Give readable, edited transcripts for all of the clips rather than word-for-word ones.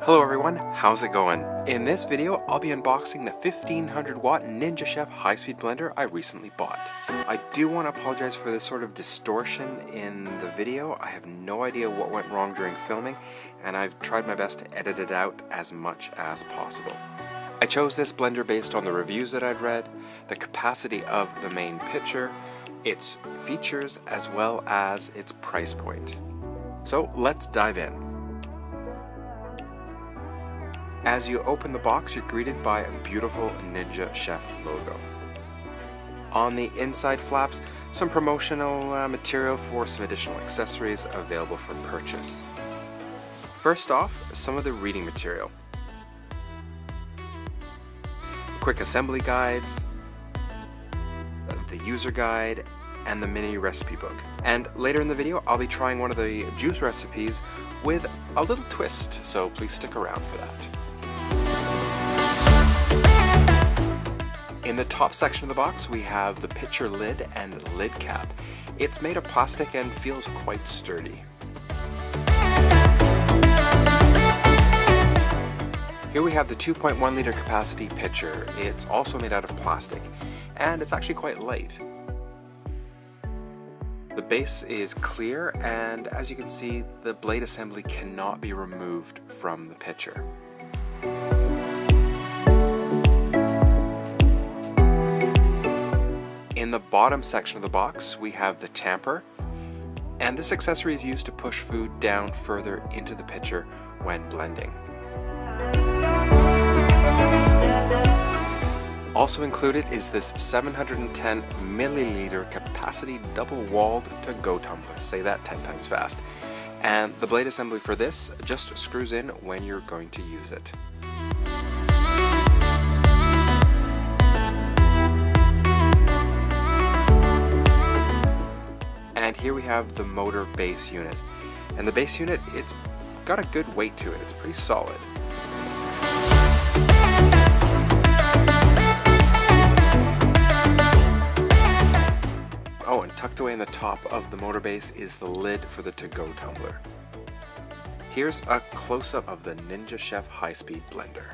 Hello everyone, how's it going? In this video, I'll be unboxing the 1500 watt Ninja Chef high-speed blender I recently bought. I do want to apologize for this sort of distortion in the video. I have no idea what went wrong during filming, and I've tried my best to edit it out as much as possible. I chose this blender based on the reviews that I've read, the capacity of the main pitcher, its features, as well as its price point. So let's dive in. As you open the box, you're greeted by a beautiful Ninja Chef logo. On the inside flaps, some promotional material for some additional accessories available for purchase. First off, some of the reading material. Quick assembly guides, the user guide, and the mini recipe book. And later in the video, I'll be trying one of the juice recipes with a little twist, so please stick around for that. In the top section of the box, we have the pitcher lid and lid cap. It's made of plastic and feels quite sturdy. Here we have the 2.1 liter capacity pitcher. It's also made out of plastic, and it's actually quite light. The base is clear, and as you can see, the blade assembly cannot be removed from the pitcher. In the bottom section of the box, we have the Tamper, and this accessory is used to push food down further into the pitcher when blending. Also included is this 710 milliliter capacity double-walled to-go tumbler. Say that 10 times fast. And the blade assembly for this just screws in when you're going to use it. And here we have the motor base unit. And the base unit, it's got a good weight to it. It's pretty solid. Oh, and tucked away in the top of the motor base is the lid for the to-go tumbler. Here's a close-up of the Ninja Chef high-speed blender.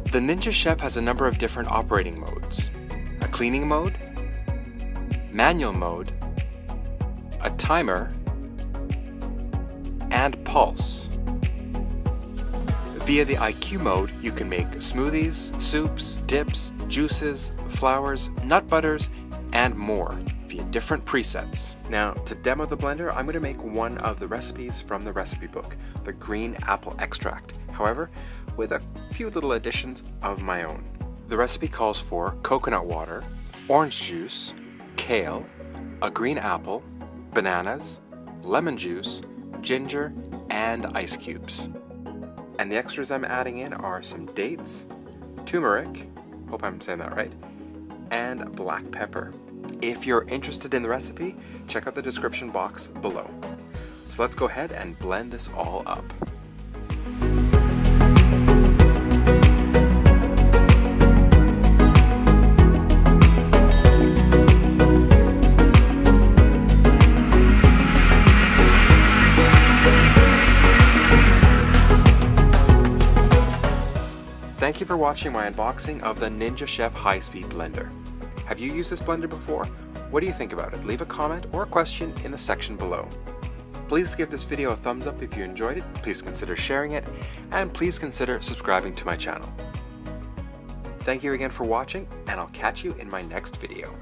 The Ninja Chef has a number of different operating modes: a cleaning mode, manual mode, a timer, and pulse. Via the IQ mode, you can make smoothies, soups, dips, juices, flours, nut butters, and more via different presets. Now, to demo the blender, I'm going to make one of the recipes from the recipe book, the green apple extract. However, with a few little additions of my own. The recipe calls for coconut water, orange juice, kale, a green apple, bananas, lemon juice, ginger, and ice cubes. And the extras I'm adding in are some dates, turmeric, hope I'm saying that right, and black pepper. If you're interested in the recipe, check out the description box below. So let's go ahead and blend this all up. Thank you for watching my unboxing of the Ninja Chef high-speed blender. Have you used this blender before? What do you think about it? Leave a comment or a question in the section below. Please give this video a thumbs up if you enjoyed it, please consider sharing it, and please consider subscribing to my channel. Thank you again for watching, and I'll catch you in my next video.